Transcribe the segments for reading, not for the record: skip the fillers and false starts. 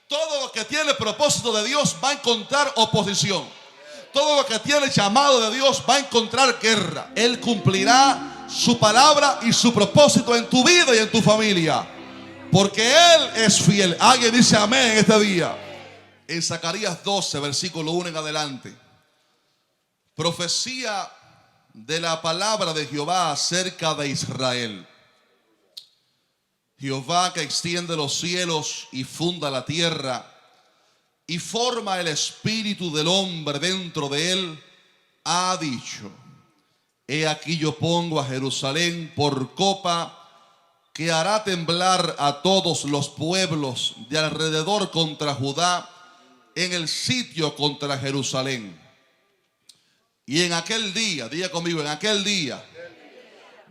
Todo lo que tiene propósito de Dios va a encontrar oposición. Todo lo que tiene llamado de Dios va a encontrar guerra. Él cumplirá su palabra y su propósito en tu vida y en tu familia, porque Él es fiel. Alguien dice amén en este día. En Zacarías 12, versículo 1 en adelante, profecía de la palabra de Jehová acerca de Israel. Jehová, que extiende los cielos y funda la tierra y forma el espíritu del hombre dentro de él, ha dicho: he aquí yo pongo a Jerusalén por copa, que hará temblar a todos los pueblos de alrededor contra Judá, en el sitio contra Jerusalén. Y en aquel día, diga conmigo, en aquel día,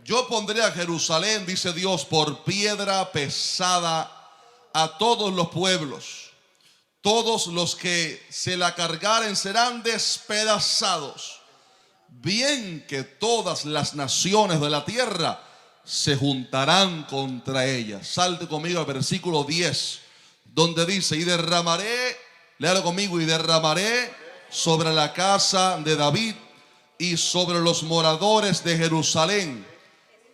yo pondré a Jerusalén, dice Dios, por piedra pesada a todos los pueblos. Todos los que se la cargaren serán despedazados. Bien que todas las naciones de la tierra se juntarán contra ella. Salte conmigo al versículo 10, donde dice: y derramaré, léalo conmigo, y derramaré sobre la casa de David y sobre los moradores de Jerusalén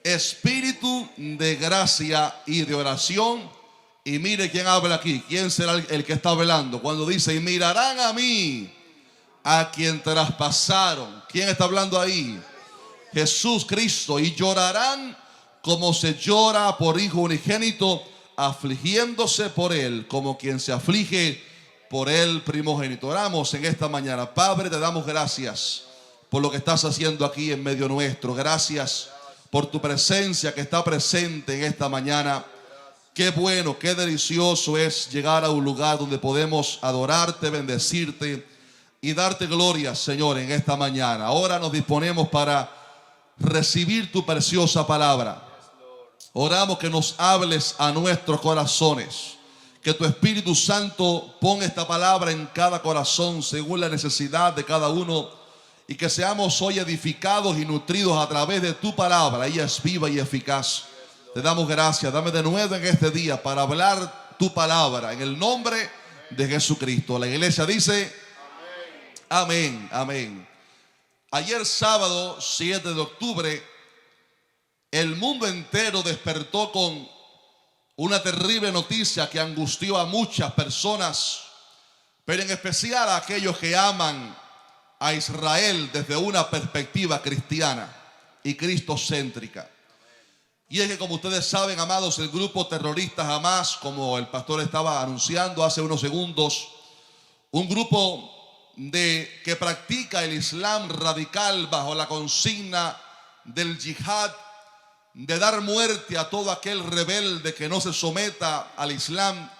espíritu de gracia y de oración. Y mire quién habla aquí. ¿Quién será el que está hablando? Cuando dice: y mirarán a mí, a quien traspasaron. ¿Quién está hablando ahí? Jesús Cristo. Y llorarán como se llora por hijo unigénito, afligiéndose por él como quien se aflige por el primogénito. Oramos en esta mañana. Padre, te damos gracias por lo que estás haciendo aquí en medio nuestro. Gracias por tu presencia que está presente en esta mañana. Qué bueno, qué delicioso es llegar a un lugar donde podemos adorarte, bendecirte y darte gloria, Señor, en esta mañana. Ahora nos disponemos para recibir tu preciosa palabra. Oramos que nos hables a nuestros corazones, que tu Espíritu Santo ponga esta palabra en cada corazón según la necesidad de cada uno, y que seamos hoy edificados y nutridos a través de tu palabra. Ella es viva y eficaz. Te damos gracias. Dame de nuevo en este día para hablar tu palabra en el nombre de Jesucristo. La iglesia dice amén, amén. Ayer sábado 7 de octubre, el mundo entero despertó con una terrible noticia que angustió a muchas personas, pero en especial a aquellos que aman a Israel desde una perspectiva cristiana y cristocéntrica. Y es que, como ustedes saben, amados, el grupo terrorista Hamás, como el pastor estaba anunciando hace unos segundos, un grupo que practica el Islam radical bajo la consigna del yihad, de dar muerte a todo aquel rebelde que no se someta al Islam,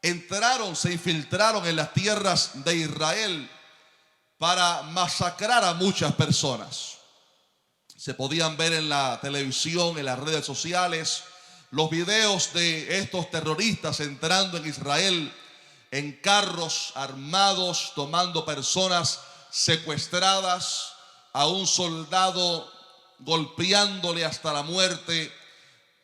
se infiltraron en las tierras de Israel para masacrar a muchas personas. Se podían ver en la televisión, en las redes sociales, los videos de estos terroristas entrando en Israel en carros armados, tomando personas secuestradas, a un soldado golpeándole hasta la muerte.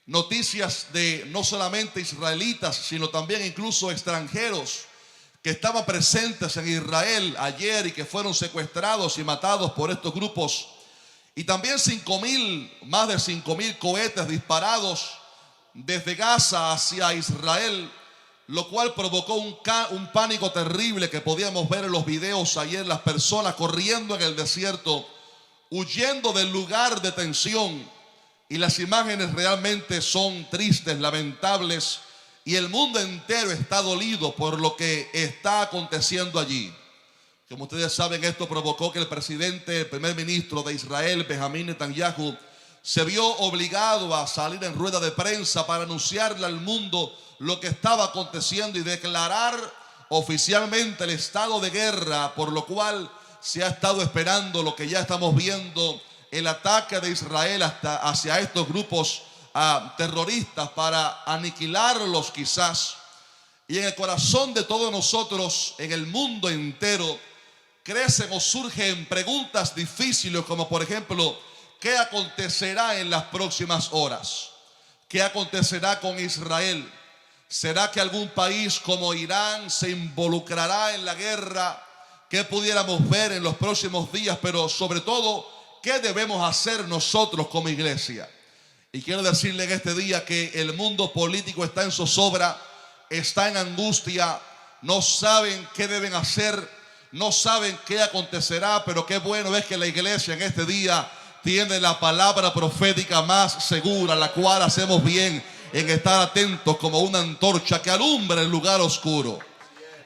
Noticias de no solamente israelitas, sino también incluso extranjeros que estaban presentes en Israel ayer y que fueron secuestrados y matados por estos grupos. Y también más de 5,000 cohetes disparados desde Gaza hacia Israel, lo cual provocó un pánico terrible que podíamos ver en los videos ayer, las personas corriendo en el desierto, huyendo del lugar de tensión. Y las imágenes realmente son tristes, lamentables, y el mundo entero está dolido por lo que está aconteciendo allí. Como ustedes saben, esto provocó que el primer ministro de Israel, Benjamín Netanyahu, se vio obligado a salir en rueda de prensa para anunciarle al mundo lo que estaba aconteciendo y declarar oficialmente el estado de guerra, por lo cual se ha estado esperando lo que ya estamos viendo, el ataque de Israel hacia estos grupos terroristas para aniquilarlos quizás. Y en el corazón de todos nosotros, en el mundo entero, crecen o surgen preguntas difíciles como, por ejemplo, ¿qué acontecerá en las próximas horas? ¿Qué acontecerá con Israel? ¿Será que algún país como Irán se involucrará en la guerra? ¿Qué pudiéramos ver en los próximos días? Pero sobre todo, ¿qué debemos hacer nosotros como iglesia? Y quiero decirle en este día que el mundo político está en zozobra, está en angustia, no saben qué deben hacer, no saben qué acontecerá, pero qué bueno es que la iglesia en este día tiene la palabra profética más segura, la cual hacemos bien en estar atentos como una antorcha que alumbra el lugar oscuro.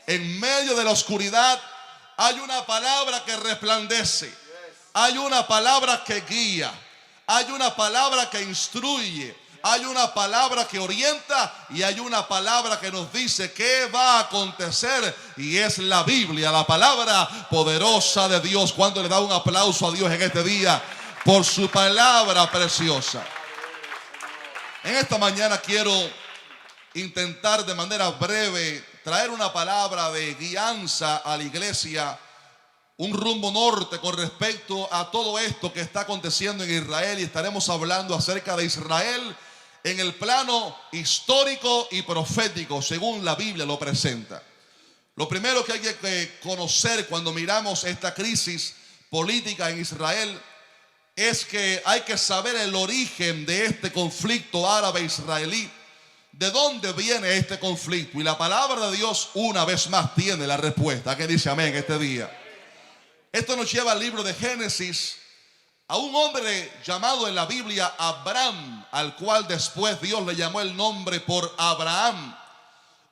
En medio de la oscuridad hay una palabra que resplandece, hay una palabra que guía, hay una palabra que instruye, hay una palabra que orienta y hay una palabra que nos dice qué va a acontecer, y es la Biblia, la palabra poderosa de Dios. Cuando le da un aplauso a Dios en este día por su palabra preciosa. En esta mañana quiero intentar de manera breve traer una palabra de guianza a la iglesia, un rumbo norte con respecto a todo esto que está aconteciendo en Israel, y estaremos hablando acerca de Israel en el plano histórico y profético, según la Biblia lo presenta. Lo primero que hay que conocer cuando miramos esta crisis política en Israel es que hay que saber el origen de este conflicto árabe-israelí. ¿De dónde viene este conflicto? Y la palabra de Dios una vez más tiene la respuesta. ¿Qué dice amén este día? Esto nos lleva al libro de Génesis, a un hombre llamado en la Biblia Abraham, al cual después Dios le llamó el nombre por Abraham.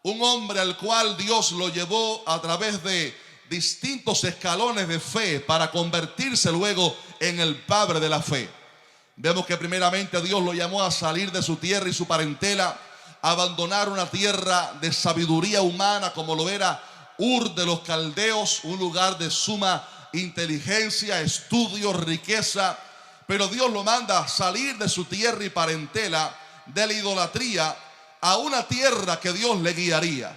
Un hombre al cual Dios lo llevó a través de distintos escalones de fe para convertirse luego en el padre de la fe. Vemos que primeramente Dios lo llamó a salir de su tierra y su parentela, a abandonar una tierra de sabiduría humana como lo era Ur de los Caldeos, un lugar de suma inteligencia, estudio, riqueza. Pero Dios lo manda a salir de su tierra y parentela, de la idolatría, a una tierra que Dios le guiaría.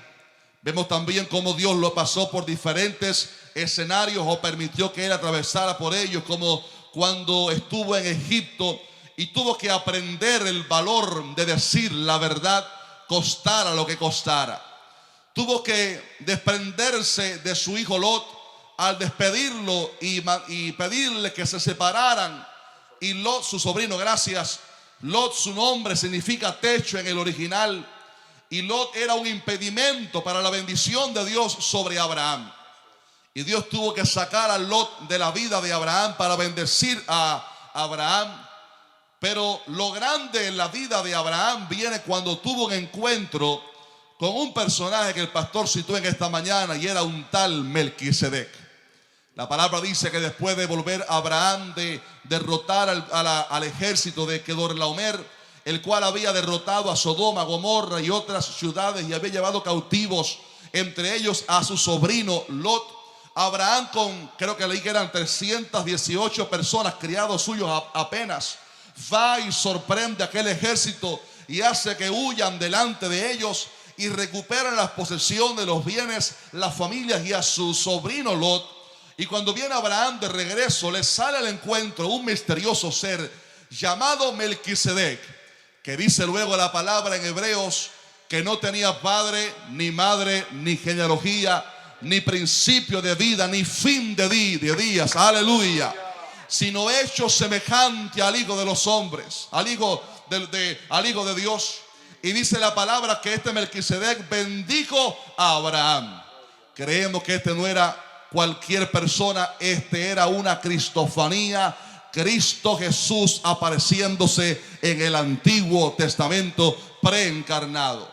Vemos también cómo Dios lo pasó por diferentes escenarios o permitió que él atravesara por ellos, como cuando estuvo en Egipto y tuvo que aprender el valor de decir la verdad, costara lo que costara. Tuvo que desprenderse de su hijo Lot al despedirlo y pedirle que se separaran. Y Lot, su sobrino, gracias, Lot, su nombre significa techo en el original. Y Lot era un impedimento para la bendición de Dios sobre Abraham. Y Dios tuvo que sacar a Lot de la vida de Abraham para bendecir a Abraham. Pero lo grande en la vida de Abraham viene cuando tuvo un encuentro con un personaje que el pastor citó en esta mañana, y era un tal Melquisedec. La palabra dice que después de volver a Abraham de derrotar al ejército de Kedorlaomer, el cual había derrotado a Sodoma, Gomorra y otras ciudades, y había llevado cautivos, entre ellos a su sobrino Lot, Abraham, con, creo que leí que eran 318 personas, criados suyos apenas, va y sorprende a aquel ejército y hace que huyan delante de ellos y recuperan las posesiones, los bienes, las familias y a su sobrino Lot. Y cuando viene Abraham de regreso, le sale al encuentro un misterioso ser llamado Melquisedec, que dice luego la palabra en Hebreos que no tenía padre, ni madre, ni genealogía, ni principio de vida, ni fin de días, aleluya, sino hecho semejante al Hijo de los hombres, al Hijo de Dios. Y dice la palabra que este Melquisedec bendijo a Abraham. Creemos que este no era cualquier persona, este era una cristofanía, Cristo Jesús apareciéndose en el Antiguo Testamento preencarnado.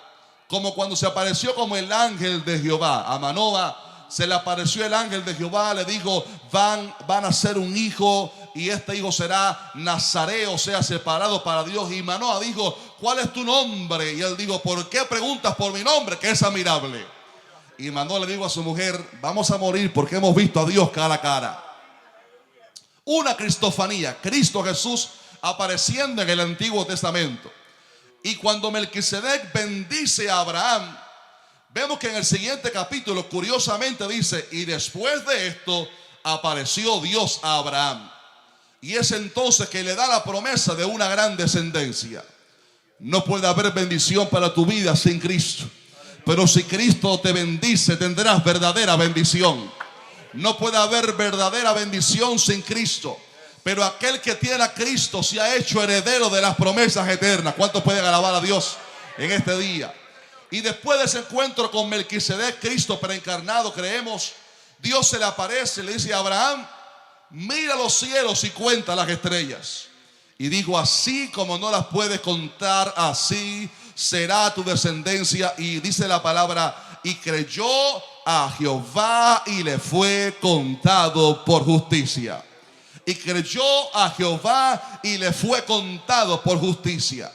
Como cuando se apareció como el ángel de Jehová a Manoah, se le apareció el ángel de Jehová, le dijo: van a ser un hijo, y este hijo será nazareo, o sea, separado para Dios. Y Manoah dijo: ¿cuál es tu nombre? Y él dijo: ¿por qué preguntas por mi nombre, que es admirable? Y Manoah le dijo a su mujer: vamos a morir porque hemos visto a Dios cara a cara. Una cristofanía, Cristo Jesús apareciendo en el Antiguo Testamento. Y cuando Melquisedec bendice a Abraham, vemos que en el siguiente capítulo curiosamente dice: y después de esto apareció Dios a Abraham. Y es entonces que le da la promesa de una gran descendencia. No puede haber bendición para tu vida sin Cristo. Pero si Cristo te bendice, tendrás verdadera bendición. No puede haber verdadera bendición sin Cristo. Pero aquel que tiene a Cristo se ha hecho heredero de las promesas eternas. ¿Cuántos pueden alabar a Dios en este día? Y después de ese encuentro con Melquisedec, Cristo preencarnado, creemos, Dios se le aparece y le dice a Abraham: mira los cielos y cuenta las estrellas. Y dijo: así como no las puedes contar, así será tu descendencia. Y dice la palabra: y creyó a Jehová y le fue contado por justicia. Y creyó a Jehová y le fue contado por justicia.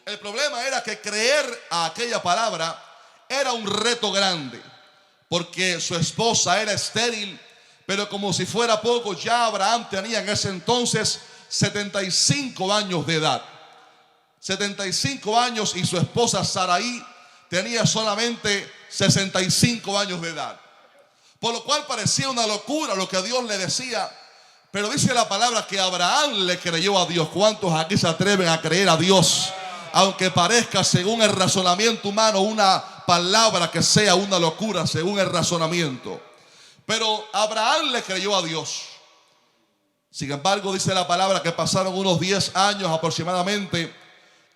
El problema era que creer a aquella palabra era un reto grande, porque su esposa era estéril. Pero como si fuera poco, ya Abraham tenía en ese entonces 75 años de edad. 75 años, y su esposa Sarai tenía solamente 65 años de edad. Por lo cual parecía una locura lo que Dios le decía. Pero dice la palabra que Abraham le creyó a Dios. ¿Cuántos aquí se atreven a creer a Dios? Aunque parezca, según el razonamiento humano, una palabra que sea una locura según el razonamiento. Pero Abraham le creyó a Dios. Sin embargo, dice la palabra que pasaron unos 10 años aproximadamente,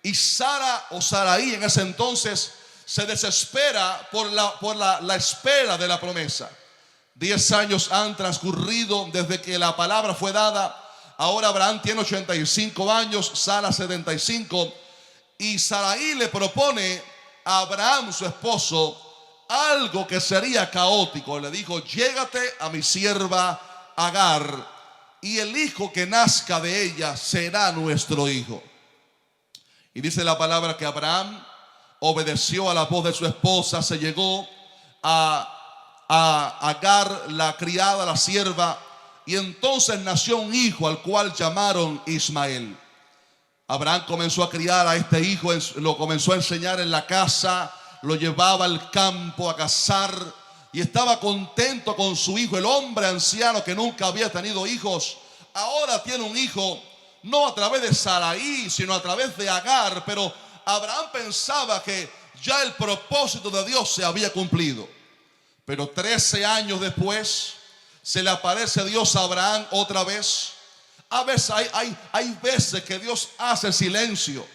y Sara o Sarai en ese entonces se desespera por la espera de la promesa. 10 años han transcurrido desde que la palabra fue dada. Ahora Abraham tiene 85 años, Sara 75, y Sarai le propone a Abraham, su esposo, algo que sería caótico. Le dijo: llégate a mi sierva Agar, y el hijo que nazca de ella será nuestro hijo. Y dice la palabra que Abraham obedeció a la voz de su esposa, se llegó a Agar, la criada, la sierva, y entonces nació un hijo al cual llamaron Ismael. Abraham comenzó a criar a este hijo, lo comenzó a enseñar en la casa, lo llevaba al campo a cazar, y estaba contento con su hijo. El hombre anciano que nunca había tenido hijos, ahora tiene un hijo, no a través de Sarai, sino a través de Agar. Pero Abraham pensaba que ya el propósito de Dios se había cumplido. Pero 13 años después se le aparece Dios a Abraham otra vez. A veces hay veces que Dios hace silencio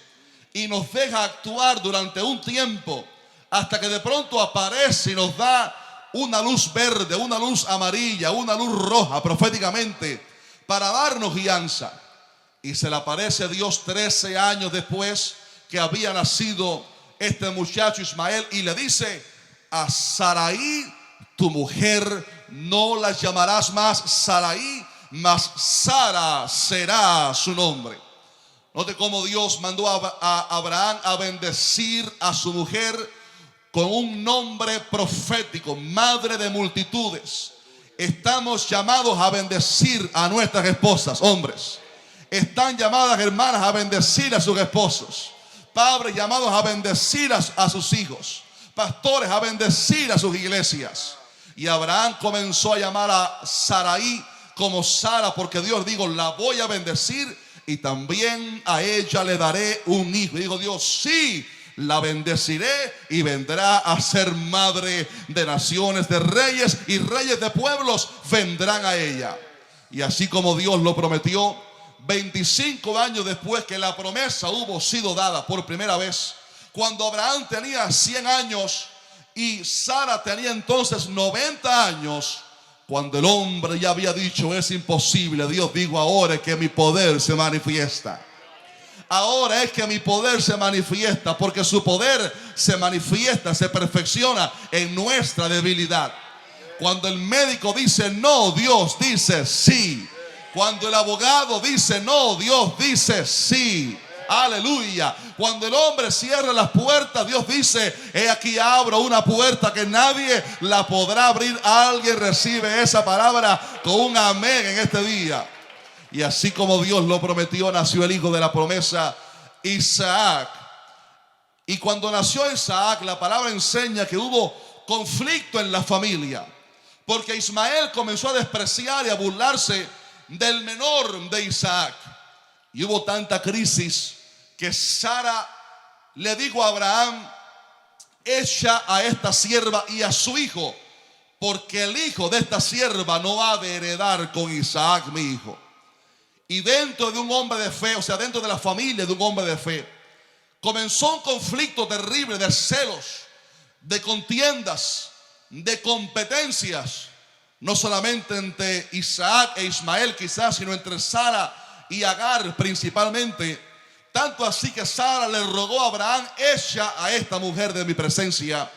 y nos deja actuar durante un tiempo, hasta que de pronto aparece y nos da una luz verde, una luz amarilla, una luz roja proféticamente para darnos guianza. Y se le aparece Dios 13 años después que había nacido este muchacho Ismael, y le dice: a Sarai, tu mujer, no la llamarás más Sarai, mas Sara será su nombre. Note cómo Dios mandó a Abraham a bendecir a su mujer con un nombre profético: madre de multitudes. Estamos llamados a bendecir a nuestras esposas. Hombres están llamadas, hermanas, a bendecir a sus esposos. Padres llamados a bendecir a sus hijos. Pastores a bendecir a sus iglesias. Y Abraham comenzó a llamar a Sarai como Sara, porque Dios dijo: la voy a bendecir y también a ella le daré un hijo. Y dijo Dios: sí, la bendeciré y vendrá a ser madre de naciones, de reyes, y reyes de pueblos vendrán a ella. Y así como Dios lo prometió, 25 años después que la promesa hubo sido dada por primera vez, cuando Abraham tenía 100 años y Sara tenía entonces 90 años, cuando el hombre ya había dicho: es imposible, Dios dijo: ahora es que mi poder se manifiesta. Ahora es que mi poder se manifiesta, porque su poder se manifiesta, se perfecciona en nuestra debilidad. Cuando el médico dice no, Dios dice sí. Cuando el abogado dice no, Dios dice sí. Aleluya. Cuando el hombre cierra las puertas, Dios dice: he aquí abro una puerta que nadie la podrá abrir. Alguien recibe esa palabra con un amén en este día. Y así como Dios lo prometió, nació el hijo de la promesa, Isaac. Y cuando nació Isaac, la palabra enseña que hubo conflicto en la familia, porque Ismael comenzó a despreciar y a burlarse del menor de Isaac. Y hubo tanta crisis que Sara le dijo a Abraham: echa a esta sierva y a su hijo, porque el hijo de esta sierva no ha de heredar con Isaac mi hijo. Y dentro de un hombre de fe, o sea, dentro de la familia de un hombre de fe, comenzó un conflicto terrible de celos, de contiendas, de competencias, no solamente entre Isaac e Ismael quizás, sino entre Sara y Agar principalmente. Tanto así que Sara le rogó a Abraham: echa a esta mujer de mi presencia.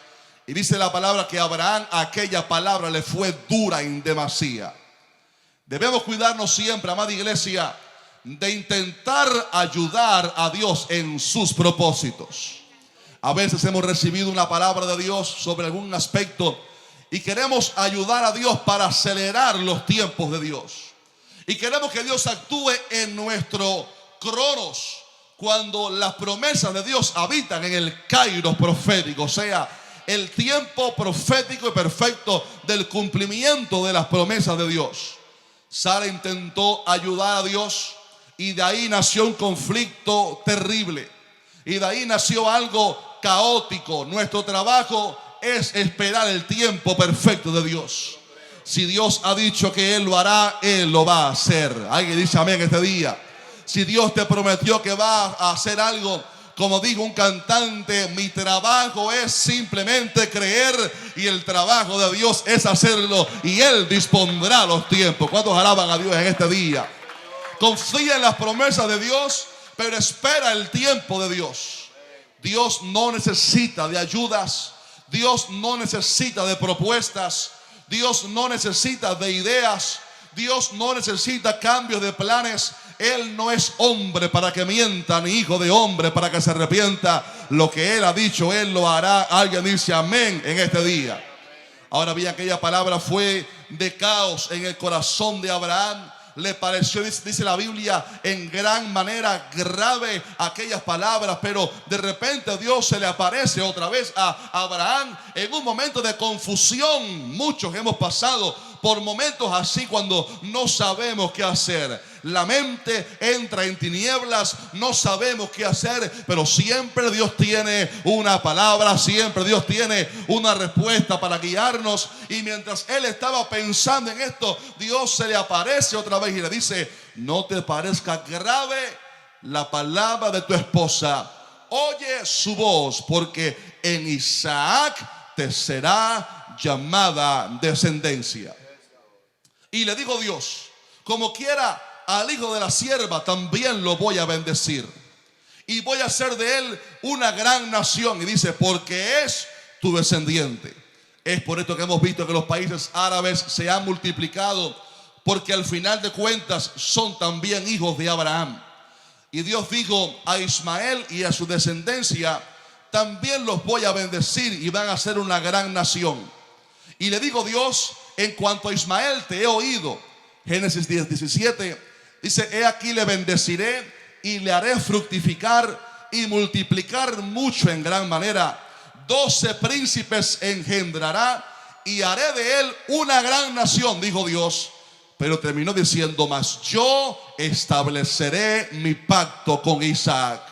Y dice la palabra que a Abraham aquella palabra le fue dura en demasía. Debemos cuidarnos siempre, amada iglesia, de intentar ayudar a Dios en sus propósitos. A veces hemos recibido una palabra de Dios sobre algún aspecto y queremos ayudar a Dios para acelerar los tiempos de Dios. Y queremos que Dios actúe en nuestro cronos, cuando las promesas de Dios habitan en el kairos profético, o sea, el tiempo profético y perfecto del cumplimiento de las promesas de Dios. Sara intentó ayudar a Dios y de ahí nació un conflicto terrible. Y de ahí nació algo caótico. Nuestro trabajo es esperar el tiempo perfecto de Dios. Si Dios ha dicho que Él lo hará, Él lo va a hacer. Alguien dice amén este día. Si Dios te prometió que va a hacer algo, como dijo un cantante: mi trabajo es simplemente creer, y el trabajo de Dios es hacerlo, y Él dispondrá los tiempos. ¿Cuántos alaban a Dios en este día? Confía en las promesas de Dios, pero espera el tiempo de Dios. Dios no necesita de ayudas. Dios no necesita de propuestas. Dios no necesita de ideas. Dios no necesita cambios de planes. Él no es hombre para que mienta, ni hijo de hombre para que se arrepienta. Lo que Él ha dicho, Él lo hará. Alguien dice amén en este día. Ahora bien, aquella palabra fue de caos en el corazón de Abraham. Le pareció, dice la Biblia, en gran manera grave aquellas palabras, pero de repente Dios se le aparece otra vez a Abraham en un momento de confusión. Muchos hemos pasado por momentos así cuando no sabemos qué hacer. La mente entra en tinieblas, no sabemos qué hacer, pero siempre Dios tiene una palabra, siempre Dios tiene una respuesta para guiarnos. Y mientras él estaba pensando en esto, Dios se le aparece otra vez y le dice: no te parezca grave la palabra de tu esposa, oye su voz, porque en Isaac te será llamada descendencia. Y le dijo Dios: como quiera, al hijo de la sierva también lo voy a bendecir, y voy a hacer de él una gran nación. Y dice: porque es tu descendiente. Es por esto que hemos visto que los países árabes se han multiplicado, porque al final de cuentas son también hijos de Abraham. Y Dios dijo a Ismael y a su descendencia: también los voy a bendecir y van a ser una gran nación. Y le digo Dios: en cuanto a Ismael te he oído. Génesis 10:17 dice: he aquí le bendeciré y le haré fructificar y multiplicar mucho en gran manera. 12 príncipes engendrará y haré de él una gran nación, dijo Dios. Pero terminó diciendo: mas yo estableceré mi pacto con Isaac.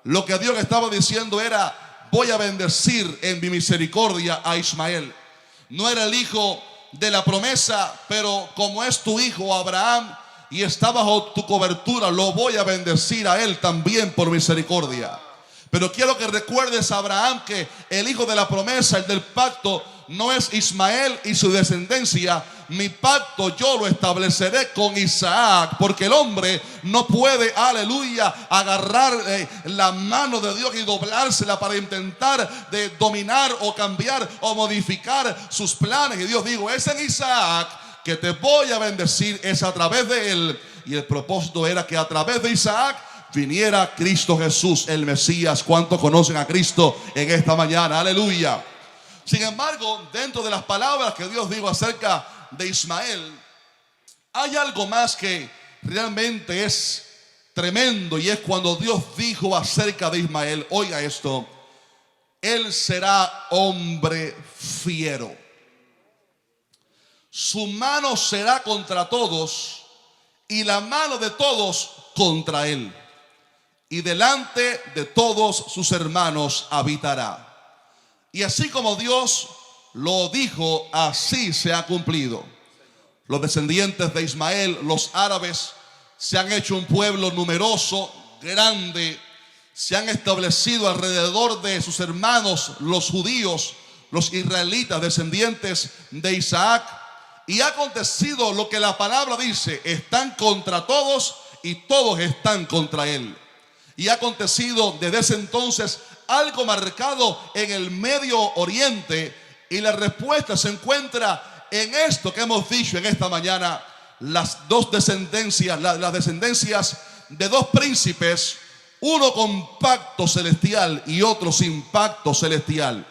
Lo que Dios estaba diciendo era: voy a bendecir en mi misericordia a Ismael. No era el hijo de la promesa, pero como es tu hijo Abraham y está bajo tu cobertura, lo voy a bendecir a él también por misericordia. Pero quiero que recuerdes a Abraham que el hijo de la promesa, el del pacto, no es Ismael y su descendencia. Mi pacto yo lo estableceré con Isaac, porque el hombre no puede, aleluya, agarrar la mano de Dios y doblársela para intentar de dominar o cambiar o modificar sus planes. Y Dios dijo: es en Isaac que te voy a bendecir, es a través de él. Y el propósito era que a través de Isaac viniera Cristo Jesús, el Mesías. ¿Cuántos conocen a Cristo en esta mañana? Aleluya. Sin embargo, dentro de las palabras que Dios dijo acerca de Ismael, hay algo más que realmente es tremendo, y es cuando Dios dijo acerca de Ismael: oiga esto, él será hombre fiero, su mano será contra todos y la mano de todos contra él. y delante de todos sus hermanos habitará. Y así como Dios lo dijo, así se ha cumplido. Los descendientes de Ismael, los árabes, se han hecho un pueblo numeroso, grande, se han establecido alrededor de sus hermanos, los judíos, los israelitas, descendientes de Isaac. Y ha acontecido lo que la palabra dice: están contra todos y todos están contra él. Y ha acontecido desde ese entonces algo marcado en el Medio Oriente, y la respuesta se encuentra en esto que hemos dicho en esta mañana: las dos descendencias, las descendencias de dos príncipes, uno con pacto celestial y otro sin pacto celestial.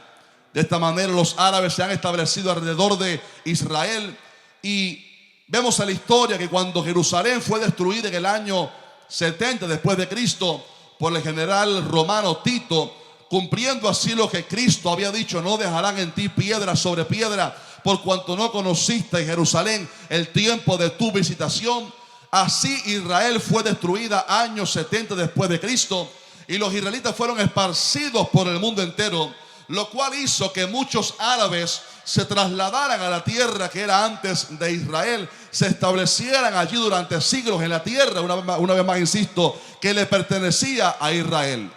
De esta manera los árabes se han establecido alrededor de Israel, y vemos en la historia que cuando Jerusalén fue destruida en el año 70 después de Cristo por el general romano Tito, cumpliendo así lo que Cristo había dicho: no dejarán en ti piedra sobre piedra, por cuanto no conociste en Jerusalén el tiempo de tu visitación. Así Israel fue destruida años 70 después de Cristo, y los israelitas fueron esparcidos por el mundo entero, lo cual hizo que muchos árabes se trasladaran a la tierra que era antes de Israel, se establecieran allí durante siglos en la tierra, una vez más insisto, que le pertenecía a Israel.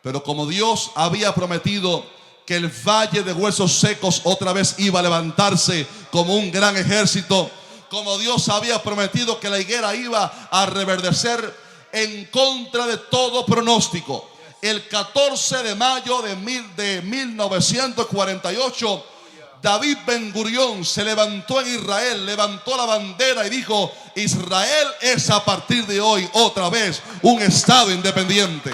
Pero como Dios había prometido que el valle de huesos secos otra vez iba a levantarse como un gran ejército, como Dios había prometido que la higuera iba a reverdecer en contra de todo pronóstico, el 14 de mayo de 1948, David Ben Gurión se levantó en Israel, levantó la bandera y dijo: Israel es a partir de hoy otra vez un estado independiente.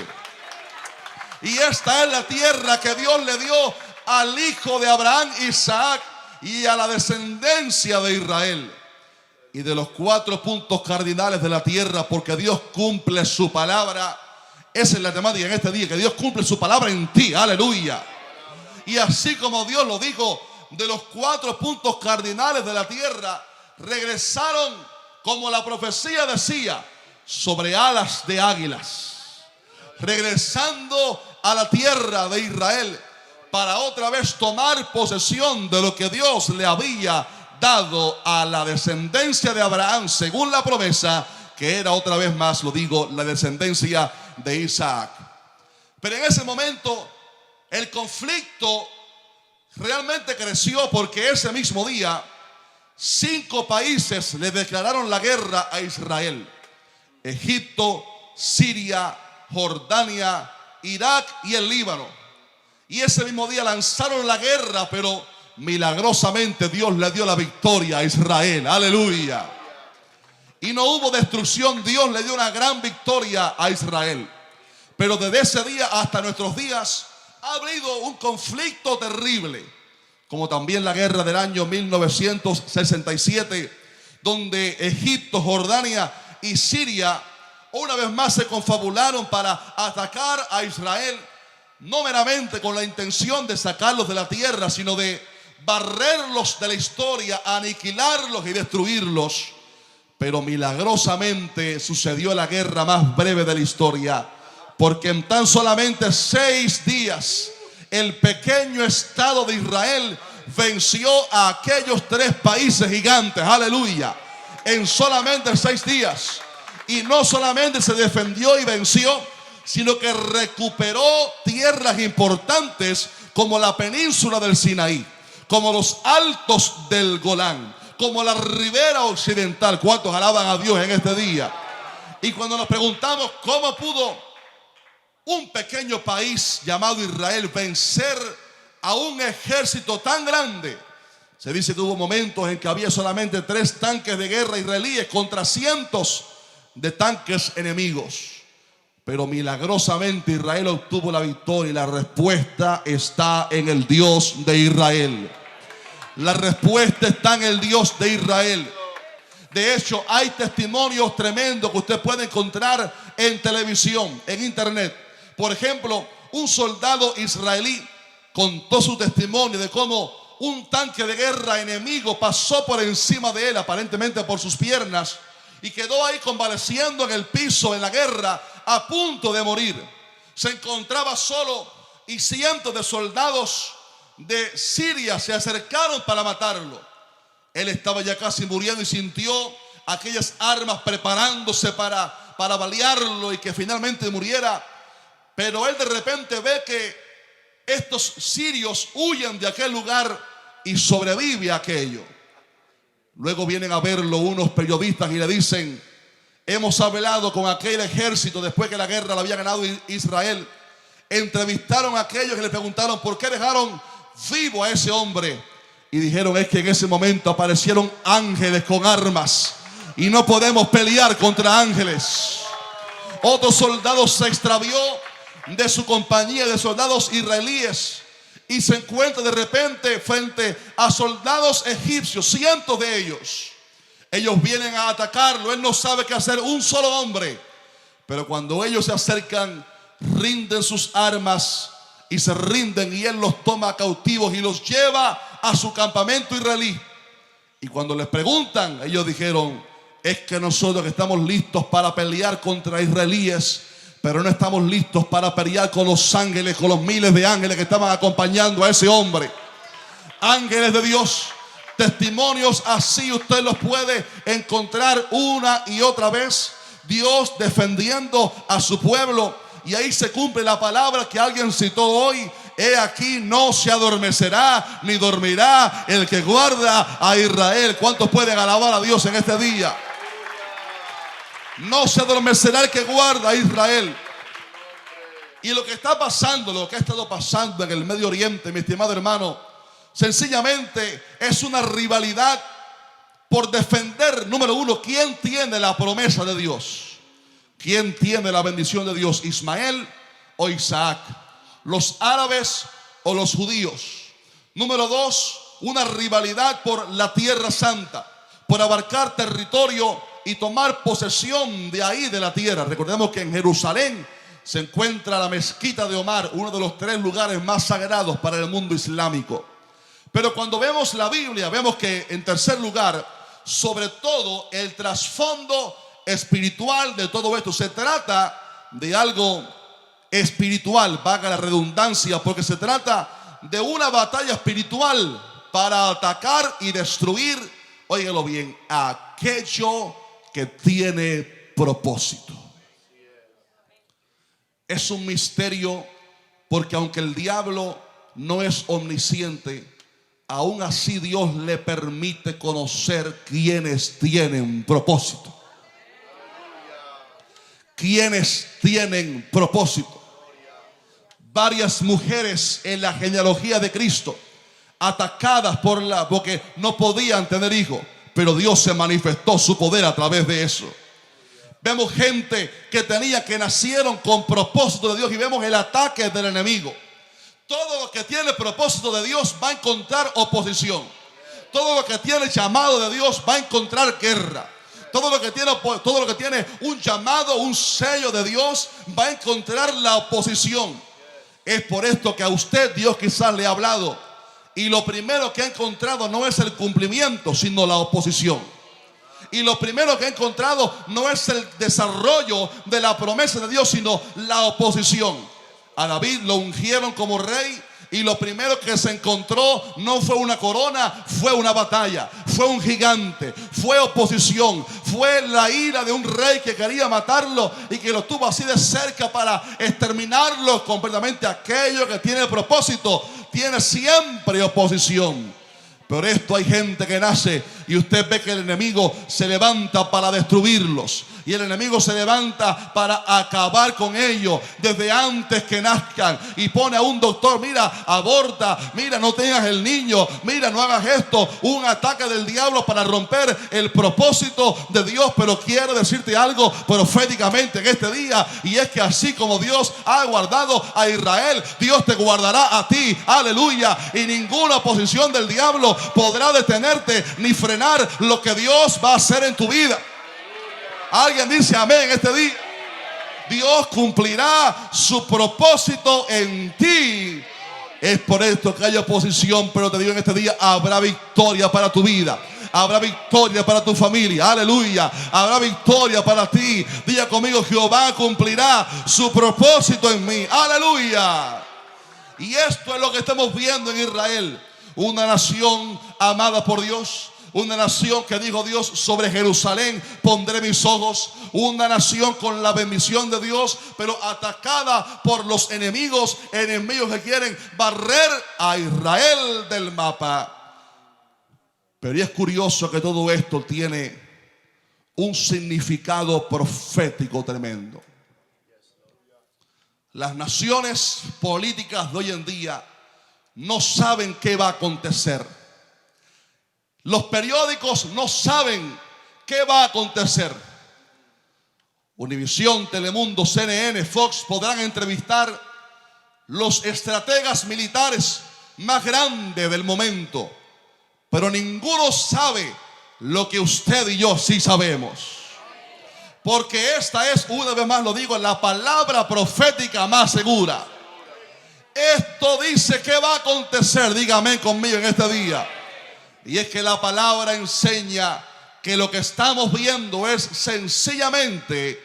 Y esta es la tierra que Dios le dio al hijo de Abraham, Isaac, y a la descendencia de Israel. Y de los 4 puntos cardinales de la tierra, porque Dios cumple su palabra. Esa es la temática en este día, que Dios cumple su palabra en ti, aleluya. Y así como Dios lo dijo, de los 4 puntos cardinales de la tierra, regresaron, como la profecía decía, sobre alas de águilas, regresando a la tierra de Israel para otra vez tomar posesión de lo que Dios le había dado a la descendencia de Abraham, según la promesa, que era otra vez más, lo digo, la descendencia de Isaac. Pero en ese momento el conflicto realmente creció, porque ese mismo día 5 países le declararon la guerra a Israel: Egipto, Siria, Jordania, Irak y el Líbano. Y ese mismo día lanzaron la guerra, pero milagrosamente Dios le dio la victoria a Israel, aleluya. Y no hubo destrucción, Dios le dio una gran victoria a Israel. Pero desde ese día hasta nuestros días ha habido un conflicto terrible, como también la guerra del año 1967, donde Egipto, Jordania y Siria una vez más se confabularon para atacar a Israel, no meramente con la intención de sacarlos de la tierra, sino de barrerlos de la historia, aniquilarlos y destruirlos. Pero milagrosamente sucedió la guerra más breve de la historia, porque en tan solamente 6 días el pequeño estado de Israel venció a aquellos 3 países gigantes, aleluya, en solamente 6 días. Y no solamente se defendió y venció, sino que recuperó tierras importantes como la península del Sinaí, como los altos del Golán, como la ribera occidental. ¿Cuántos alaban a Dios en este día? Y cuando nos preguntamos cómo pudo un pequeño país llamado Israel vencer a un ejército tan grande, se dice que hubo momentos en que había solamente 3 tanques de guerra israelíes contra cientos de tanques enemigos. Pero milagrosamente Israel obtuvo la victoria, y la respuesta está en el Dios de Israel. La respuesta está en el Dios de Israel. De hecho, hay testimonios tremendos que usted puede encontrar en televisión, en internet. Por ejemplo, un soldado israelí contó su testimonio de cómo un tanque de guerra enemigo pasó por encima de él, aparentemente por sus piernas, y quedó ahí convaleciendo en el piso en la guerra, a punto de morir. Se encontraba solo y cientos de soldados de Siria se acercaron para matarlo. Él estaba ya casi muriendo y sintió aquellas armas preparándose para balearlo y que finalmente muriera. Pero él de repente ve que estos sirios huyen de aquel lugar y sobrevive a aquello. Luego vienen a verlo unos periodistas y le dicen: hemos hablado con aquel ejército después que la guerra la había ganado Israel. Entrevistaron a aquellos que le preguntaron por qué dejaron vivo a ese hombre. Y dijeron: es que en ese momento aparecieron ángeles con armas y no podemos pelear contra ángeles. Otro soldado se extravió de su compañía de soldados israelíes y se encuentra de repente frente a soldados egipcios, cientos de ellos. Ellos vienen a atacarlo, él no sabe qué hacer, un solo hombre. Pero cuando ellos se acercan, rinden sus armas y se rinden, y él los toma cautivos y los lleva a su campamento israelí. Y cuando les preguntan, ellos dijeron: es que nosotros estamos listos para pelear contra israelíes, pero no estamos listos para pelear con los ángeles, con los miles de ángeles que estaban acompañando a ese hombre. Ángeles de Dios. Testimonios así usted los puede encontrar una y otra vez. Dios defendiendo a su pueblo. Y ahí se cumple la palabra que alguien citó hoy: he aquí, no se adormecerá ni dormirá el que guarda a Israel. ¿Cuántos pueden alabar a Dios en este día? No se adormecerá el que guarda a Israel. Y lo que está pasando, lo que ha estado pasando en el Medio Oriente, mi estimado hermano, sencillamente es una rivalidad por defender, número uno, ¿quién tiene la promesa de Dios? ¿Quién tiene la bendición de Dios? ¿Ismael o Isaac? ¿Los árabes o los judíos? Número dos, una rivalidad por la tierra santa, por abarcar territorio y tomar posesión de ahí, de la tierra. Recordemos que en Jerusalén se encuentra la mezquita de Omar, uno de los 3 lugares más sagrados para el mundo islámico. Pero cuando vemos la Biblia, vemos que en tercer lugar, sobre todo el trasfondo espiritual de todo esto. Se trata de algo espiritual, valga la redundancia, porque se trata de una batalla espiritual para atacar y destruir, óigalo bien, aquello que tiene propósito. Es un misterio, porque aunque el diablo no es omnisciente, aún así Dios le permite conocer quienes tienen propósito. Quienes tienen propósito. Varias mujeres en la genealogía de Cristo, atacadas porque no podían tener hijos, pero Dios se manifestó su poder a través de eso. Vemos gente que nacieron con propósito de Dios, y vemos el ataque del enemigo. Todo lo que tiene propósito de Dios va a encontrar oposición. Todo lo que tiene llamado de Dios va a encontrar guerra. Todo lo que tiene un llamado, un sello de Dios, va a encontrar la oposición. Es por esto que a usted Dios quizás le ha hablado, y lo primero que ha encontrado no es el cumplimiento, sino la oposición. Y lo primero que ha encontrado no es el desarrollo de la promesa de Dios, sino la oposición. A David lo ungieron como rey, y lo primero que se encontró no fue una corona, fue una batalla, fue un gigante, fue oposición, fue la ira de un rey que quería matarlo y que lo tuvo así de cerca para exterminarlo completamente. Aquello que tiene propósito tiene siempre oposición. Por esto hay gente que nace y usted ve que el enemigo se levanta para destruirlos. Y el enemigo se levanta para acabar con ellos desde antes que nazcan. Y pone a un doctor: mira, aborta, mira, no tengas el niño, mira, no hagas esto. Un ataque del diablo para romper el propósito de Dios. Pero quiero decirte algo proféticamente en este día, y es que así como Dios ha guardado a Israel, Dios te guardará a ti. Aleluya. Y ninguna oposición del diablo podrá detenerte ni frenar lo que Dios va a hacer en tu vida. Alguien dice amén este día. Dios cumplirá su propósito en ti. Es por esto que hay oposición, pero te digo en este día, habrá victoria para tu vida. habrá victoria para tu familia. Aleluya. Habrá victoria para ti. Diga conmigo: Jehová cumplirá su propósito en mí. Aleluya. Y esto es lo que estamos viendo en Israel. Una nación amada por Dios. Una nación que dijo Dios: sobre Jerusalén pondré mis ojos. Una nación con la bendición de Dios, pero atacada por los enemigos que quieren barrer a Israel del mapa. Pero es curioso que todo esto tiene un significado profético tremendo. Las naciones políticas de hoy en día no saben qué va a acontecer. Los periódicos no saben qué va a acontecer. Univisión, Telemundo, CNN, Fox podrán entrevistar los estrategas militares más grandes del momento, pero ninguno sabe lo que usted y yo sí sabemos. Porque esta es, una vez más lo digo, la palabra profética más segura. Esto dice que va a acontecer. Dígame conmigo en este día. Y es que la palabra enseña que lo que estamos viendo es sencillamente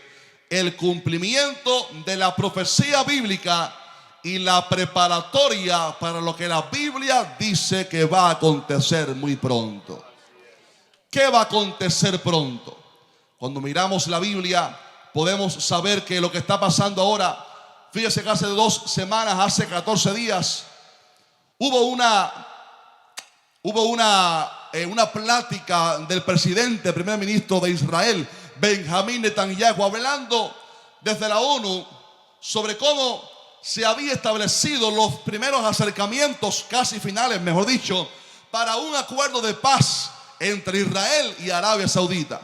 el cumplimiento de la profecía bíblica y la preparatoria para lo que la Biblia dice que va a acontecer muy pronto. ¿Qué va a acontecer pronto? Cuando miramos la Biblia podemos saber que lo que está pasando ahora, fíjese que hace 2 semanas, hace 14 días, hubo una plática del presidente, primer ministro de Israel, Benjamín Netanyahu, hablando desde la ONU sobre cómo se había establecido los primeros acercamientos, casi finales, mejor dicho, para un acuerdo de paz entre Israel y Arabia Saudita.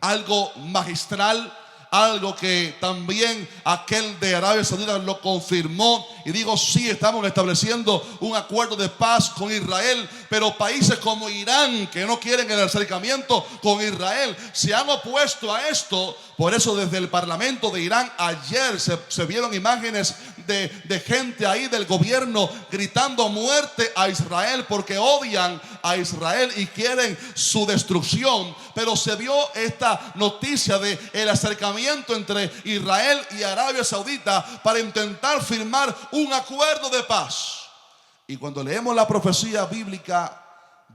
Algo magistral, algo que también aquel de Arabia Saudita lo confirmó y digo: sí, estamos estableciendo un acuerdo de paz con Israel. Pero países como Irán, que no quieren el acercamiento con Israel, se han opuesto a esto. Por eso desde el parlamento de Irán ayer se vieron imágenes de gente ahí del gobierno gritando muerte a Israel, porque odian a Israel y quieren su destrucción. Pero se vio esta noticia de el acercamiento entre Israel y Arabia Saudita para intentar firmar un acuerdo de paz. Y cuando leemos la profecía bíblica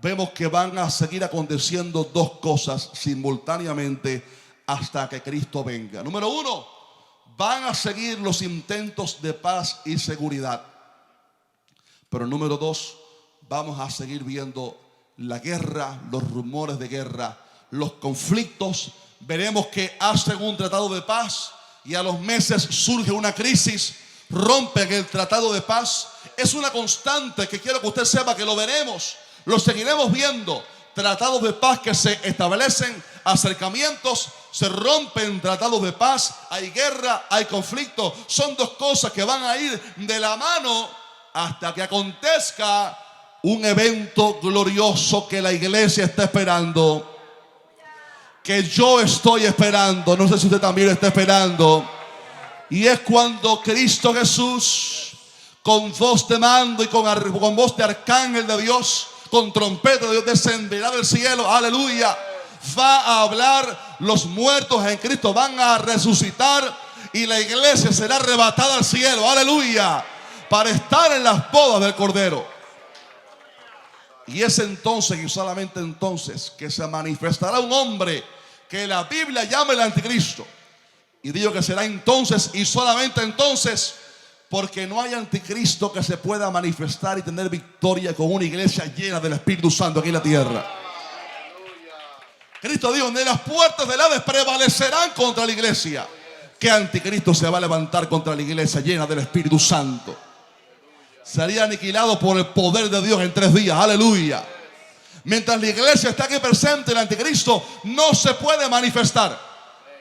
vemos que van a seguir aconteciendo 2 cosas simultáneamente hasta que Cristo venga. Número 1, van a seguir los intentos de paz y seguridad. Pero número 2, vamos a seguir viendo la guerra, los rumores de guerra, los conflictos. Veremos que hacen un tratado de paz y a los meses surge una crisis, rompen el tratado de paz. Es una constante que quiero que usted sepa que lo veremos, lo seguiremos viendo. Tratados de paz que se establecen, acercamientos, se rompen tratados de paz, hay guerra, hay conflicto. Son 2 cosas que van a ir de la mano hasta que acontezca un evento glorioso que la iglesia está esperando, que yo estoy esperando. No sé si usted también lo está esperando. Y es cuando Cristo Jesús, con voz de mando y con voz de arcángel de Dios, con trompeta de Dios, descenderá del cielo. Aleluya. Va a hablar, los muertos en Cristo van a resucitar y la iglesia será arrebatada al cielo. Aleluya. Para estar en las bodas del Cordero. Y es entonces, y solamente entonces, que se manifestará un hombre que la Biblia llama el anticristo. Y digo que será entonces y solamente entonces, porque no hay anticristo que se pueda manifestar y tener victoria con una iglesia llena del Espíritu Santo aquí en la tierra. Cristo dijo: ni las puertas del Hades prevalecerán contra la iglesia. ¿Qué anticristo se va a levantar contra la iglesia llena del Espíritu Santo? Sería aniquilado por el poder de Dios en 3 días. Aleluya. Mientras la iglesia está aquí presente, el anticristo no se puede manifestar.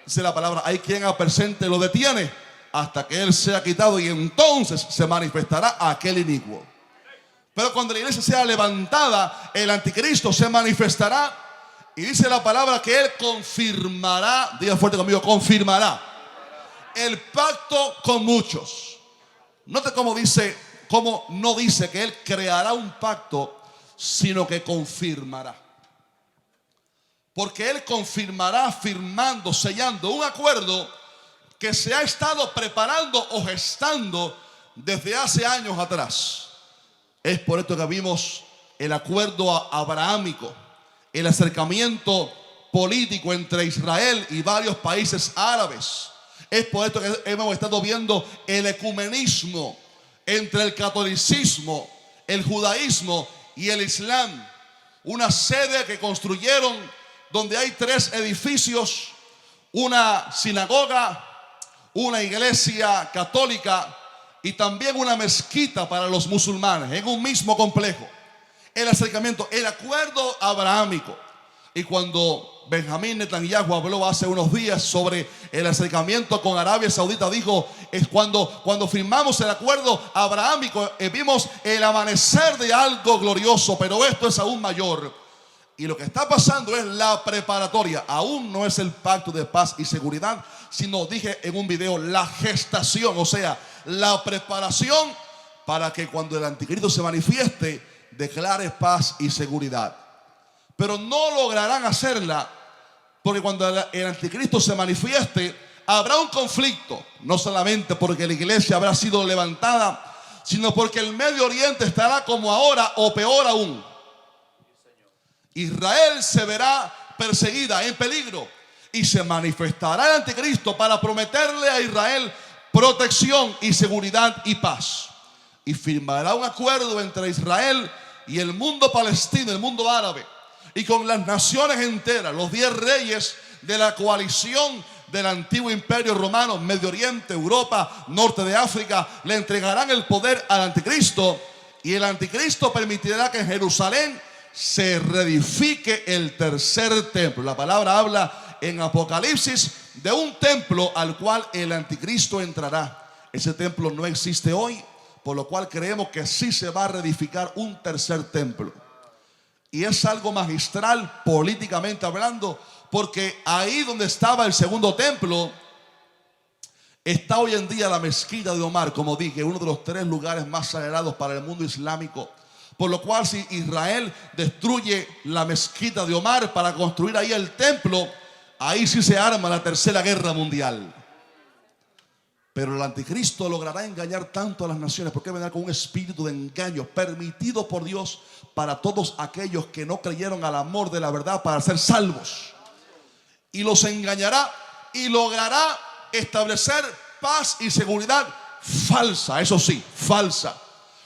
Dice la palabra: hay quien presente lo detiene hasta que él sea quitado, y entonces se manifestará aquel inicuo. Pero cuando la iglesia sea levantada, el anticristo se manifestará. Y dice la palabra que él confirmará, diga fuerte conmigo, confirmará el pacto con muchos. Note cómo dice, cómo no dice que él creará un pacto, sino que confirmará. porque Él confirmará firmando, sellando un acuerdo que se ha estado preparando o gestando desde hace años atrás. Es por esto que vimos el acuerdo abrahámico, el acercamiento político entre Israel y varios países árabes. Es por esto que hemos estado viendo el ecumenismo entre el catolicismo, el judaísmo y el islam. Una sede que construyeron donde hay 3 edificios, una sinagoga, una iglesia católica y también una mezquita para los musulmanes en un mismo complejo. El acercamiento, el acuerdo abrahámico. Y cuando Benjamín Netanyahu habló hace unos días sobre el acercamiento con Arabia Saudita, dijo, es cuando firmamos el acuerdo abrahámico, vimos el amanecer de algo glorioso, pero esto es aún mayor. Y lo que está pasando es la preparatoria. Aún no es el pacto de paz y seguridad, sino, dije en un video, la gestación, o sea, la preparación para que cuando el anticristo se manifieste, declare paz y seguridad. Pero no lograrán hacerla, porque cuando el anticristo se manifieste, habrá un conflicto, no solamente porque la iglesia habrá sido levantada, sino porque el Medio Oriente estará como ahora o peor aún. Israel se verá perseguida, en peligro, y se manifestará el anticristo para prometerle a Israel protección y seguridad y paz. Y firmará un acuerdo entre Israel y el mundo palestino, el mundo árabe, y con las naciones enteras, los 10 reyes de la coalición del antiguo imperio romano, Medio Oriente, Europa, norte de África, le entregarán el poder al anticristo, y el anticristo permitirá que en Jerusalén se reedifique el tercer templo. La palabra habla en Apocalipsis de un templo al cual el anticristo entrará. Ese templo no existe hoy, por lo cual creemos que sí se va a reedificar un tercer templo. Y es algo magistral políticamente hablando, porque ahí donde estaba el segundo templo está hoy en día la mezquita de Omar, como dije, uno de los 3 lugares más sagrados para el mundo islámico. Por lo cual, si Israel destruye la mezquita de Omar para construir ahí el templo, ahí sí se arma la tercera guerra mundial. Pero el anticristo logrará engañar tanto a las naciones, porque vendrá con un espíritu de engaño permitido por Dios para todos aquellos que no creyeron al amor de la verdad para ser salvos. Y los engañará y logrará establecer paz y seguridad falsa, eso sí, falsa.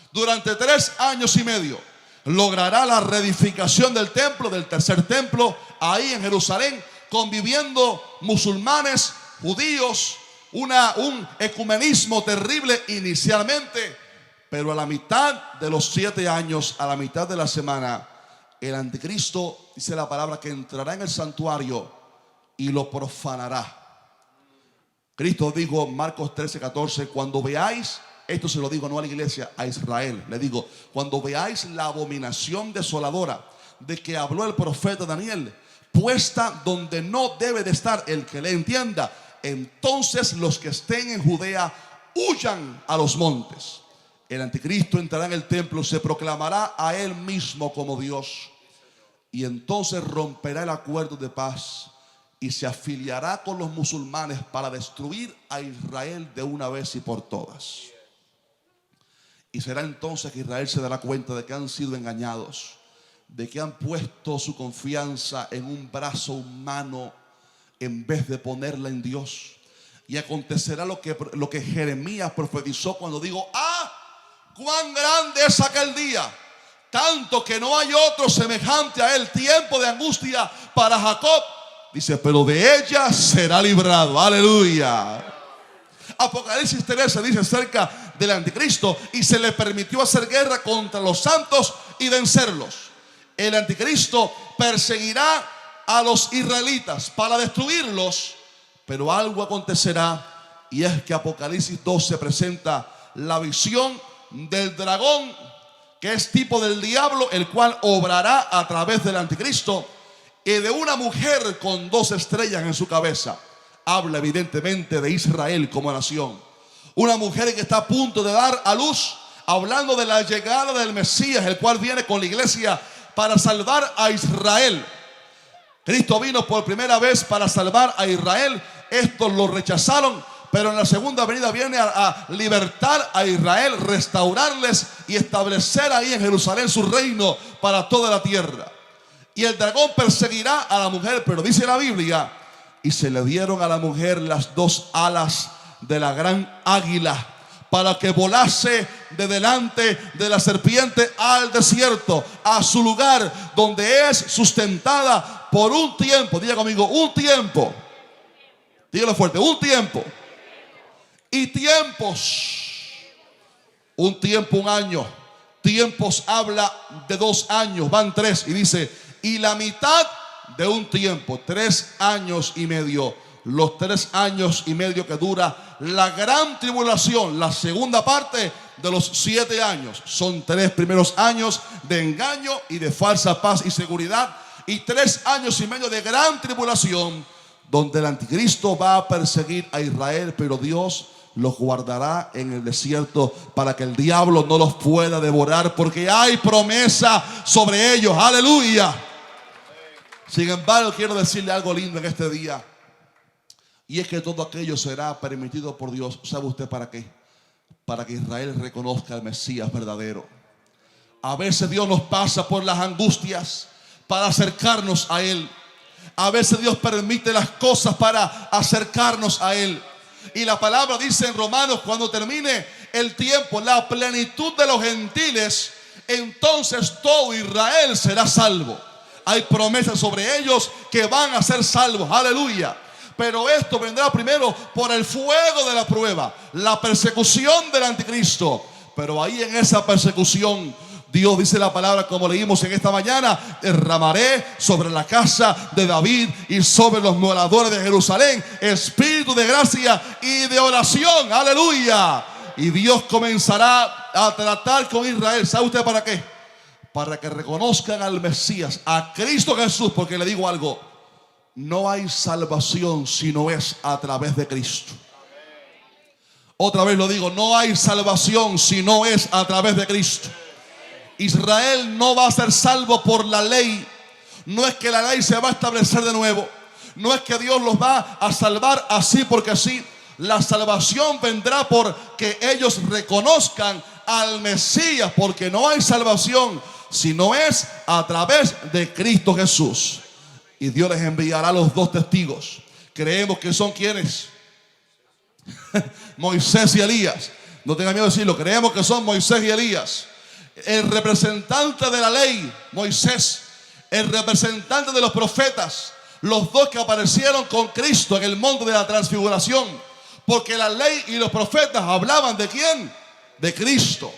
Durante 3 años y medio logrará la reedificación del templo, del tercer templo, ahí en Jerusalén, conviviendo musulmanes, judíos, un ecumenismo terrible inicialmente, pero a la mitad de los 7 años, a la mitad de la semana, el anticristo, dice la palabra, que entrará en el santuario y lo profanará. Cristo dijo, Marcos 13:14, cuando veáis, esto se lo digo no a la iglesia, a Israel, le digo, cuando veáis la abominación desoladora de que habló el profeta Daniel, puesta donde no debe de estar, el que le entienda, entonces los que estén en Judea huyan a los montes. El anticristo entrará en el templo, se proclamará a él mismo como Dios, y entonces romperá el acuerdo de paz y se afiliará con los musulmanes para destruir a Israel de una vez y por todas. Y será entonces que Israel se dará cuenta de que han sido engañados, de que han puesto su confianza en un brazo humano en vez de ponerla en Dios. Y acontecerá lo que Jeremías profetizó cuando dijo, cuán grande es aquel día, tanto que no hay otro semejante a él, tiempo de angustia para Jacob. Dice, pero de ella será librado. Aleluya. Apocalipsis 13 dice acerca del anticristo, y se le permitió hacer guerra contra los santos y vencerlos. El anticristo perseguirá a los israelitas para destruirlos, pero algo acontecerá, y es que Apocalipsis 12 presenta la visión del dragón, que es tipo del diablo, el cual obrará a través del anticristo, y de una mujer con 2 estrellas en su cabeza. Habla evidentemente de Israel como nación. Una mujer que está a punto de dar a luz, hablando de la llegada del Mesías, el cual viene con la iglesia para salvar a Israel. Cristo vino por primera vez para salvar a Israel. Estos lo rechazaron, pero en la segunda venida viene a libertar a Israel, restaurarles y establecer ahí en Jerusalén su reino para toda la tierra. Y el dragón perseguirá a la mujer, pero dice la Biblia, y se le dieron a la mujer las dos alas de la gran águila, para que volase de delante de la serpiente al desierto, a su lugar donde es sustentada por un tiempo. Diga conmigo, un tiempo. Dígalo fuerte, un tiempo. Y tiempos. Un tiempo, un año. Tiempos habla de 2 años, van 3 y dice, y la mitad de un tiempo, 3 años y medio. Los 3 años y medio que dura la gran tribulación, la segunda parte de los 7 años. Son 3 primeros años de engaño y de falsa paz y seguridad, y 3 años y medio de gran tribulación, donde el anticristo va a perseguir a Israel, pero Dios los guardará en el desierto para que el diablo no los pueda devorar, porque hay promesa sobre ellos. Aleluya. Sin embargo, quiero decirle algo lindo en este día, y es que todo aquello será permitido por Dios. ¿Sabe usted para qué? Para que Israel reconozca al Mesías verdadero. A veces Dios nos pasa por las angustias para acercarnos a Él. A veces Dios permite las cosas para acercarnos a Él. Y la palabra dice en Romanos, cuando termine el tiempo, la plenitud de los gentiles, entonces todo Israel será salvo. Hay promesas sobre ellos que van a ser salvos. Aleluya. Pero esto vendrá primero por el fuego de la prueba, la persecución del anticristo. Pero ahí en esa persecución, Dios dice la palabra, como leímos en esta mañana, derramaré sobre la casa de David y sobre los moradores de Jerusalén espíritu de gracia y de oración. Aleluya. Y Dios comenzará a tratar con Israel. ¿Sabe usted para qué? Para que reconozcan al Mesías, a Cristo Jesús. Porque le digo algo, no hay salvación si no es a través de Cristo. Otra vez lo digo, no hay salvación si no es a través de Cristo. Israel no va a ser salvo por la ley. No es que la ley se va a establecer de nuevo. No es que Dios los va a salvar así porque sí. La salvación vendrá porque ellos reconozcan al Mesías, porque no hay salvación si no es a través de Cristo Jesús. Y Dios les enviará los 2 testigos. Creemos que son quienes Moisés y Elías. No tengan miedo de decirlo. Creemos que son Moisés y Elías. El representante de la ley, Moisés. El representante de los profetas. Los 2 que aparecieron con Cristo en el monte de la transfiguración. Porque la ley y los profetas hablaban ¿de quién? De Cristo.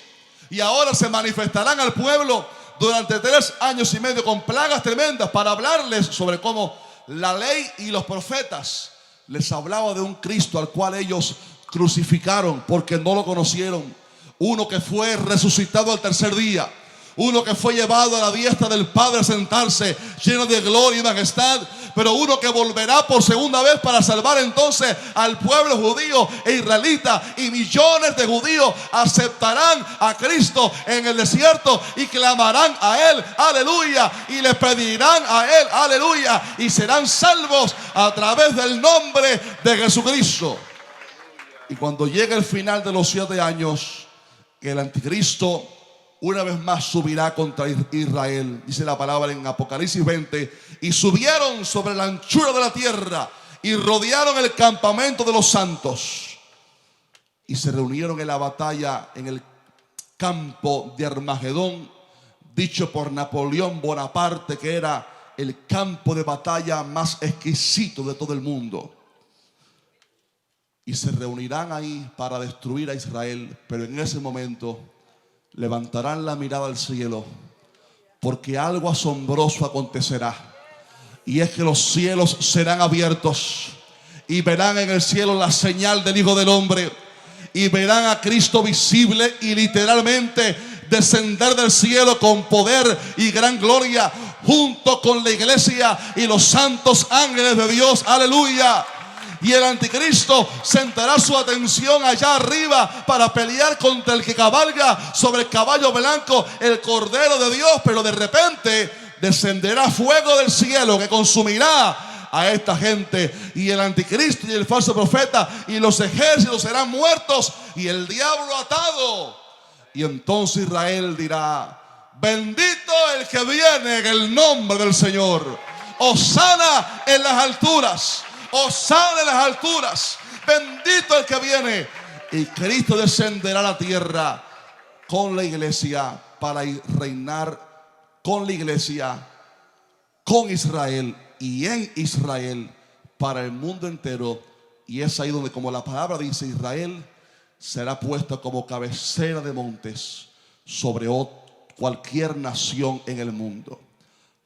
Y ahora se manifestarán al pueblo durante 3 años y medio con plagas tremendas para hablarles sobre cómo la ley y los profetas les hablaba de un Cristo al cual ellos crucificaron porque no lo conocieron. Uno que fue resucitado al 3er día. Uno que fue llevado a la diestra del Padre a sentarse lleno de gloria y majestad. Pero uno que volverá por segunda vez para salvar entonces al pueblo judío e israelita. Y millones de judíos aceptarán a Cristo en el desierto y clamarán a Él, aleluya. Y le pedirán a Él, aleluya. Y serán salvos a través del nombre de Jesucristo. Y cuando llegue el final de los 7 años, el anticristo una vez más subirá contra Israel. Dice la palabra en Apocalipsis 20. Y subieron sobre la anchura de la tierra y rodearon el campamento de los santos. Y se reunieron en la batalla en el campo de Armagedón, dicho por Napoleón Bonaparte que era el campo de batalla más exquisito de todo el mundo. Y se reunirán ahí para destruir a Israel. Pero en ese momento levantarán la mirada al cielo, porque algo asombroso acontecerá. Y es que los cielos serán abiertos y verán en el cielo la señal del Hijo del Hombre. Y verán a Cristo visible y literalmente descender del cielo con poder y gran gloria, junto con la iglesia y los santos ángeles de Dios. Aleluya. Y el anticristo centrará su atención allá arriba para pelear contra el que cabalga sobre el caballo blanco, el Cordero de Dios. Pero de repente descenderá fuego del cielo que consumirá a esta gente, y el anticristo y el falso profeta y los ejércitos serán muertos y el diablo atado. Y entonces Israel dirá: bendito el que viene en el nombre del Señor. Hosana en las alturas. Hosana en las alturas. Bendito el que viene. Y Cristo descenderá a la tierra con la iglesia para reinar con la iglesia, con Israel y en Israel para el mundo entero. Y es ahí donde, como la palabra dice, Israel será puesto como cabecera de montes sobre cualquier nación en el mundo.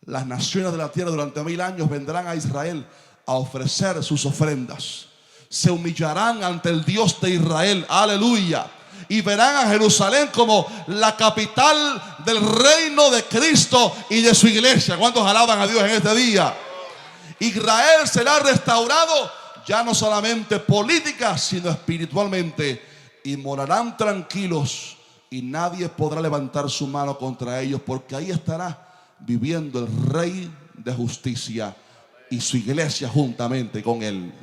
Las naciones de la tierra durante 1000 años vendrán a Israel a ofrecer sus ofrendas. Se humillarán ante el Dios de Israel, aleluya, y verán a Jerusalén como la capital del reino de Cristo y de su iglesia. ¿Cuántos alaban a Dios en este día? Israel será restaurado, ya no solamente política, sino espiritualmente, y morarán tranquilos y nadie podrá levantar su mano contra ellos, porque ahí estará viviendo el Rey de justicia y su iglesia juntamente con él.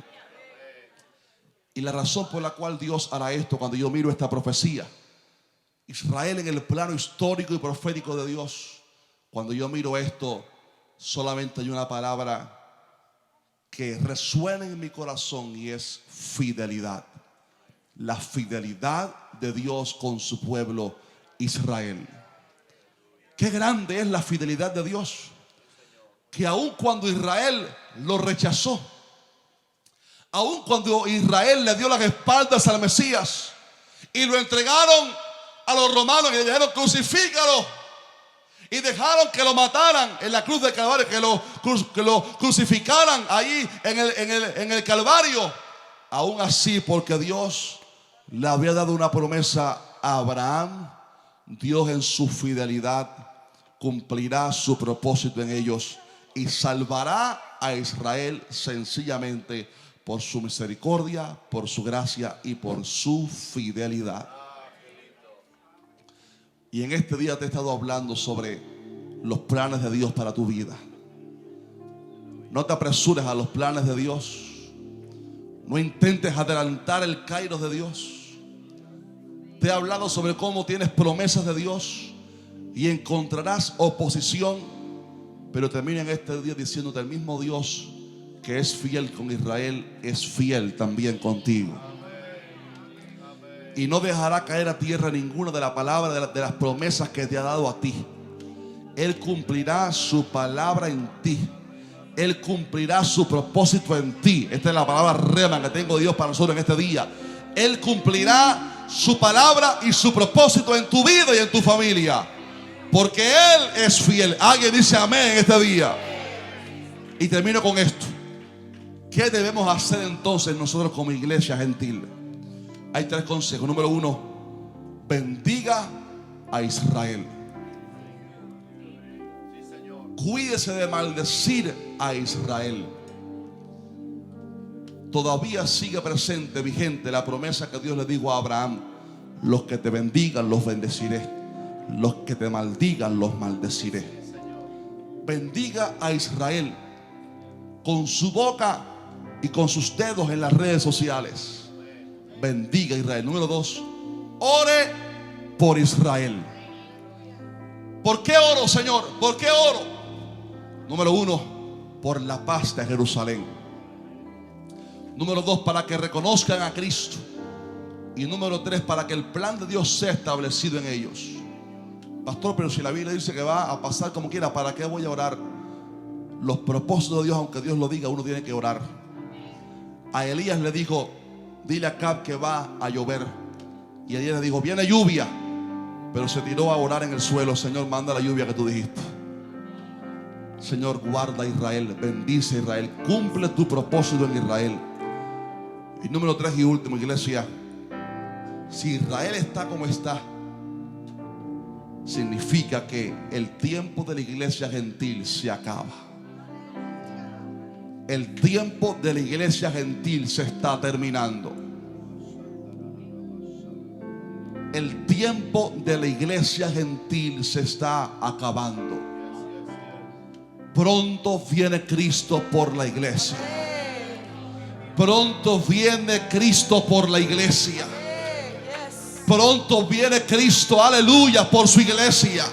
Y la razón por la cual Dios hará esto, cuando yo miro esta profecía, Israel en el plano histórico y profético de Dios, cuando yo miro esto, solamente hay una palabra que resuena en mi corazón, y es fidelidad. La fidelidad de Dios con su pueblo Israel. Qué grande es la fidelidad de Dios, que aun cuando Israel lo rechazó, aun cuando Israel le dio las espaldas al Mesías y lo entregaron a los romanos y le dijeron: crucifícalo, y dejaron que lo mataran en la cruz del Calvario, que lo crucificaran ahí en el Calvario, aún así, porque Dios le había dado una promesa a Abraham, Dios en su fidelidad cumplirá su propósito en ellos y salvará a Israel sencillamente por su misericordia, por su gracia y por su fidelidad. Y en este día te he estado hablando sobre los planes de Dios para tu vida. No te apresures a los planes de Dios. No intentes adelantar el kairos de Dios. Te he hablado sobre cómo tienes promesas de Dios y encontrarás oposición, pero termina en este día diciéndote: el mismo Dios que es fiel con Israel es fiel también contigo. Y no dejará caer a tierra ninguna de la palabra, de las promesas que te ha dado a ti. Él cumplirá su palabra en ti. Él cumplirá su propósito en ti. Esta es la palabra rema que tengo de Dios para nosotros en este día. Él cumplirá su palabra y su propósito en tu vida y en tu familia, porque Él es fiel. Alguien dice amén en este día. Y termino con esto. ¿Qué debemos hacer entonces nosotros como iglesia gentil? Hay 3 consejos. Número 1, bendiga a Israel. Cuídese de maldecir a Israel. Todavía sigue presente, vigente, la promesa que Dios le dijo a Abraham: los que te bendigan los bendeciré, los que te maldigan los maldeciré. Bendiga a Israel con su boca y con sus dedos en las redes sociales. Bendiga a Israel. Número 2, ore por Israel. ¿Por qué oro, Señor? ¿Por qué oro? Número 1, por la paz de Jerusalén. Número 2, para que reconozcan a Cristo. Y número 3, para que el plan de Dios sea establecido en ellos. Pastor, pero si la Biblia dice que va a pasar como quiera, ¿para qué voy a orar? Los propósitos de Dios, aunque Dios lo diga, uno tiene que orar. A Elías le dijo: dile a Acab que va a llover. Y Elías le dijo: viene lluvia. Pero se tiró a orar en el suelo: Señor, manda la lluvia que tú dijiste. Señor, guarda a Israel, bendice a Israel, cumple tu propósito en Israel. Y número 3 y último, iglesia, si Israel está como está, significa que el tiempo de la iglesia gentil se acaba. El tiempo de la iglesia gentil se está terminando. El tiempo de la iglesia gentil se está acabando. Pronto viene Cristo por la iglesia. Pronto viene Cristo por la iglesia. Pronto viene Cristo, aleluya, por su iglesia.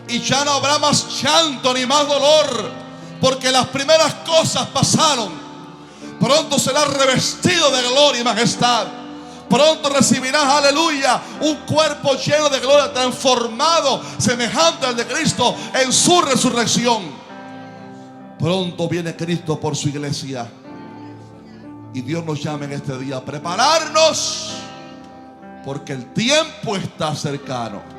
Y ya no habrá más llanto ni más dolor, porque las primeras cosas pasaron. Pronto serás revestido de gloria y majestad. Pronto recibirás, aleluya, un cuerpo lleno de gloria, transformado, semejante al de Cristo en su resurrección. Pronto viene Cristo por su iglesia. Y Dios nos llama en este día a prepararnos, porque el tiempo está cercano.